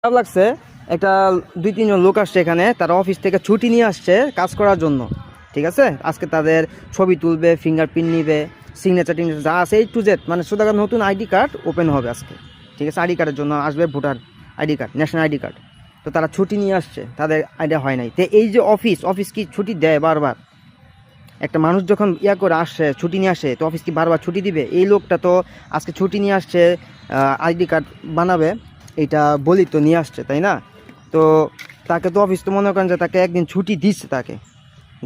খারাপ লাগছে। একটা 2-3 জন লোক আসছে এখানে, তারা অফিস থেকে ছুটি নিয়ে আসছে কাজ করার জন্য। ঠিক আছে, আজকে তাদের ছবি তুলবে, ফিঙ্গারপ্রিন্ট নিবে, সিগনেচার টিগনেচার যা আছে A to Z, মানে শুধু নতুন আইডি কার্ড ওপেন হবে আজকে। ঠিক আছে, আইডি কার্ডের জন্য আসবে, voter ID card, national ID card. তো তারা ছুটি নিয়ে আসছে, তাদের আইডিয়া হয় নাই। তো এই যে অফিস কি ছুটি দেয় বারবার? একটা মানুষ যখন করে আসে, ছুটি নিয়ে আসে, তো অফিস কি বারবার ছুটি দিবে? এই লোকটা তো আজকে ছুটি নিয়ে আসছে, আইডি কার্ড বানাবে, এটা বলি তো নিয়ে আসছে, তাই না? তো তাকে তো অফিস তো মনে করেন যে তাকে একদিন ছুটি দিচ্ছে, তাকে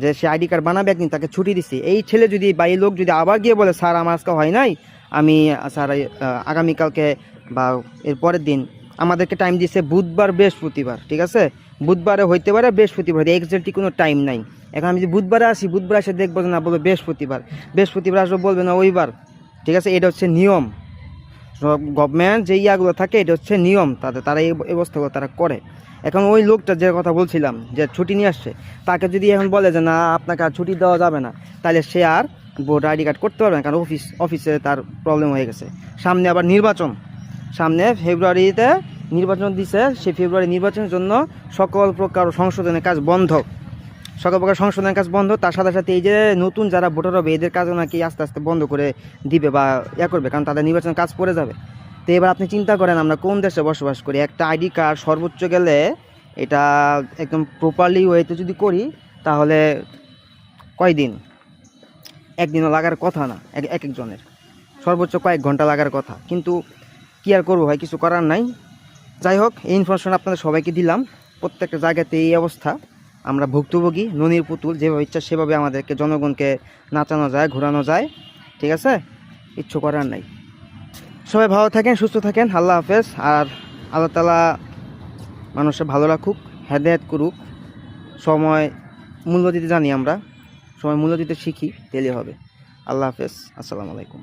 যে সে আইডি কার্ড বানাবে একদিন, তাকে ছুটি দিচ্ছে। এই ছেলে যদি বা এই লোক যদি আবার গিয়ে বলে স্যার আমার আজকে হয় নাই, আমি স্যার আগামীকালকে বা এর পরের দিন আমাদেরকে টাইম দিচ্ছে বুধবার বৃহস্পতিবার, ঠিক আছে, বুধবারে হইতে পারে, বৃহস্পতিবার, এক্স্যাক্টলি কোনো টাইম নাই। এখন আমি যদি বুধবারে আসি, বুধবার এসে দেখবো যে না, বলবে বৃহস্পতিবার, বৃহস্পতিবার আসবো বলবে না ওইবার। ঠিক আছে, এটা হচ্ছে নিয়ম। সব গভর্নমেন্ট যে ইয়াগুলো থাকে, এটা হচ্ছে নিয়ম তারা এই ব্যবস্থাগুলো তারা করে। এখন ওই লোকটা যে কথা বলছিলাম যে ছুটি নিয়ে আসছে, তাকে যদি এখন বলে যে না আপনাকে আর ছুটি দেওয়া যাবে না, তাহলে সে আর ভোটার আইডি কার্ড করতে পারবে না, কারণ অফিসে তার প্রবলেম হয়ে গেছে। সামনে আবার নির্বাচন, সামনে ফেব্রুয়ারিতে নির্বাচন দিছে, সেই ফেব্রুয়ারি নির্বাচনের জন্য সকল প্রকার সংশোধনের কাজ বন্ধ, সকল প্রকার সংশোধনের কাজ বন্ধ। তার সাথে সাথে এই যে নতুন যারা ভোটার হবে, এদের কাজও নাকি আস্তে আস্তে বন্ধ করে দিবে বা করবে, কারণ তাদের নির্বাচনের কাজ পড়ে যাবে। তো এবার আপনি চিন্তা করেন আমরা কোন দেশে বসবাস করি? একটা আইডি কার্ড সর্বোচ্চ গেলে, এটা একদম প্রপারলি ওয়েতে যদি করি, তাহলে কয়দিন, একদিনও লাগার কথা না, এক একজনের সর্বোচ্চ কয়েক ঘন্টা লাগার কথা। কিন্তু কি আর করবো ভাই, কিছু করার নাই। যাই হোক, এই ইনফরমেশন আপনাদের সবাইকে দিলাম। প্রত্যেকটা জায়গাতে এই অবস্থা, আমরা ভুক্তভোগী, ননির পুতুল, যেভাবে ইচ্ছা সেভাবে আমাদেরকে জনগণকে নাচানো যায়, ঘোরানো যায়। ঠিক আছে, কিচ্ছু করার নাই। সবাই ভালো থাকেন, সুস্থ থাকেন, আল্লাহ হাফেজ। আর আল্লাহ তাআলা মানুষের ভালো রাখুক, হেদায়েত করুক। সময় মূল্য দিতে জানি আমরা, সময় মূল্য দিতে শিখি, তেলে হবে। আল্লাহ হাফেজ, আসসালামু আলাইকুম।